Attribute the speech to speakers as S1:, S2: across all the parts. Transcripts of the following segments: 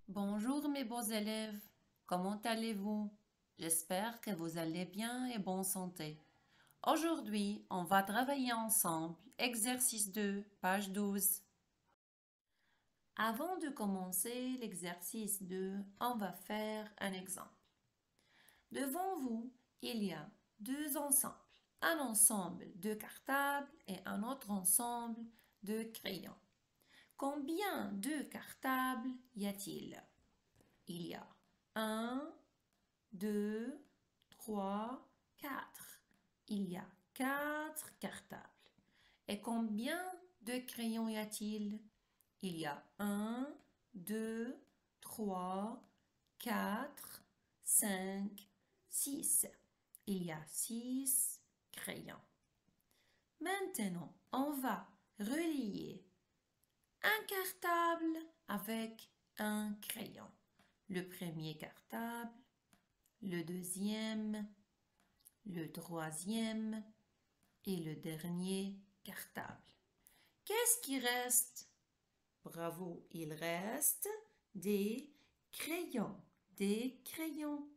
S1: Bonjour mes beaux élèves, comment allez-vous? J'espère que vous allez bien et bonne santé. Aujourd'hui, on va travailler ensemble. Exercice 2, page 12. Avant de commencer l'exercice 2, on va faire un exemple. Devant vous, il y a deux ensembles. Un ensemble de cartables et un autre ensemble de crayons. Combien de cartables y a-t-il? Il y a un, 2, 3, 4. Il y a 4 cartables. Et combien de crayons y a-t-il? Il y a un, 2, 3, 4, 5, 6. Il y a 6 crayons. Maintenant, on va relier un cartable avec un crayon. Le premier cartable, le deuxième, le troisième et le dernier cartable. Qu'est-ce qui reste? Bravo, il reste des crayons, des crayons.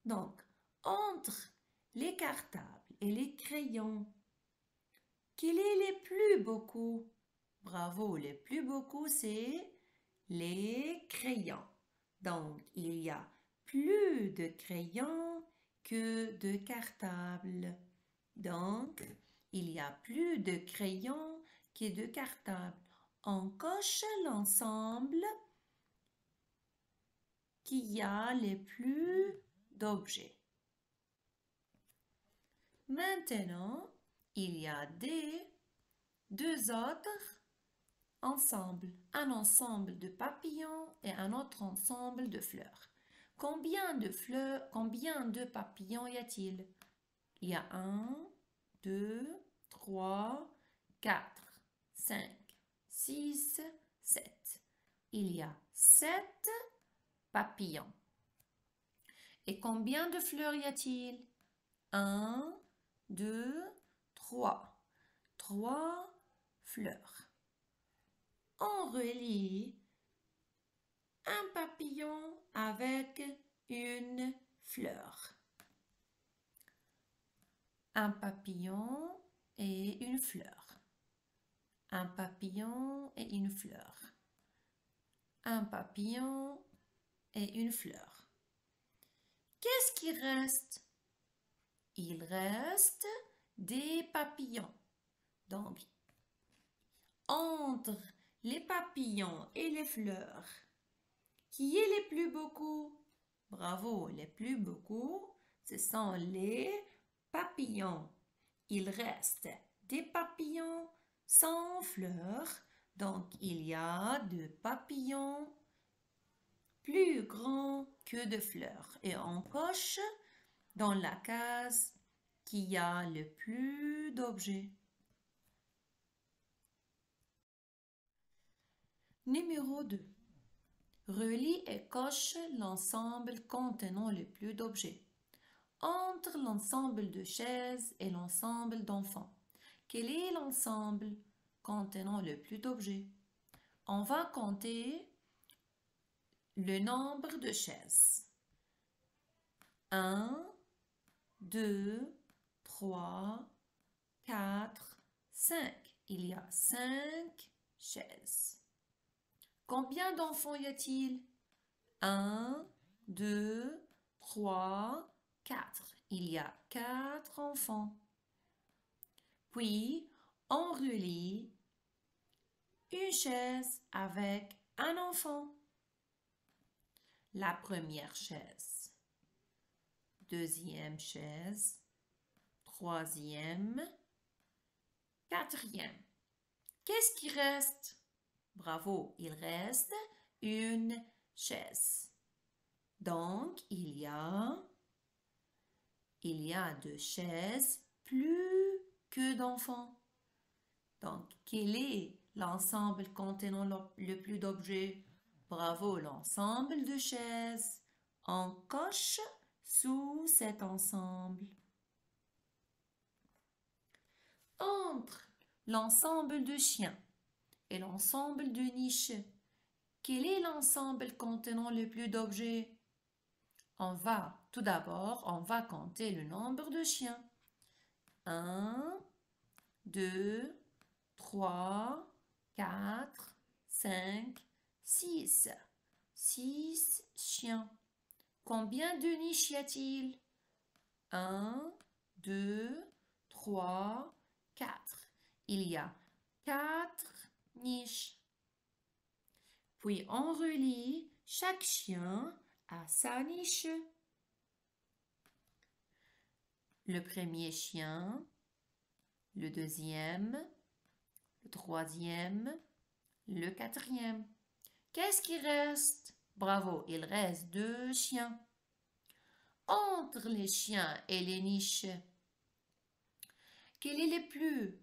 S1: Donc, entre les cartables et les crayons, quel est les plus beaucoup? Bravo, les plus beaucoup, c'est les crayons. Donc, il y a plus de crayons que de cartables. Donc, il y a plus de crayons que de cartables. On coche l'ensemble qui a les plus d'objets. Maintenant, il y a deux autres ensembles. Un ensemble de papillons et un autre ensemble de fleurs. Combien de fleurs, combien de papillons y a-t-il? Il y a 1, 2, 3, 4, 5, 6, 7. Il y a 7 papillons. Et combien de fleurs y a-t-il? 1, 2, 3. 3 fleurs. On relie un papillon avec une fleur. Un papillon et une fleur. Un papillon et une fleur. Un papillon et une fleur. Qu'est-ce qui reste? Il reste des papillons. Donc, entre les papillons et les fleurs, qui est les plus beaucoup? Bravo, les plus beaucoup, ce sont les papillons. Il reste des papillons sans fleurs, donc il y a de papillons plus grands que de fleurs. Et on coche dans la case qui a le plus d'objets. Numéro 2. Relie et coche l'ensemble contenant le plus d'objets. Entre l'ensemble de chaises et l'ensemble d'enfants, quel est l'ensemble contenant le plus d'objets? On va compter le nombre de chaises. 1, 2, 3, 4, 5. Il y a 5 chaises. Combien d'enfants y a-t-il? 1, 2, 3, 4. Il y a 4 enfants. Puis, on relie une chaise avec un enfant. La première chaise, deuxième chaise, troisième, quatrième. Qu'est-ce qui reste? Bravo, il reste une chaise. Donc, il y a de chaises plus que d'enfants. Donc, quel est l'ensemble contenant le plus d'objets? Bravo, l'ensemble de chaises. On coche sous cet ensemble. Entre l'ensemble de chiens et l'ensemble de niches, Quel est l'ensemble contenant le plus d'objets? Tout d'abord, on va compter le nombre de chiens. 1, 2, 3, 4, 5, 6. 6 chiens. Combien de niches y a-t-il? 1, 2, 3, 4. Il y a 4 niches. Puis on relie chaque chien à sa niche. Le premier chien, le deuxième, le troisième, le quatrième. Qu'est-ce qui reste? Bravo, il reste 2 chiens. Entre les chiens et les niches, quel est le plus?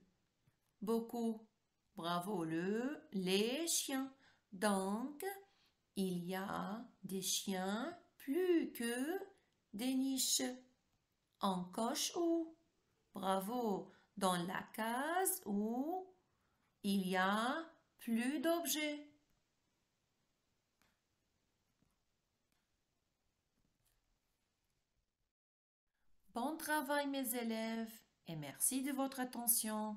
S1: Beaucoup. Bravo, les chiens. Donc, il y a des chiens plus que des niches. On coche où? Bravo, dans la case où il y a plus d'objets. Bon travail mes élèves et merci de votre attention.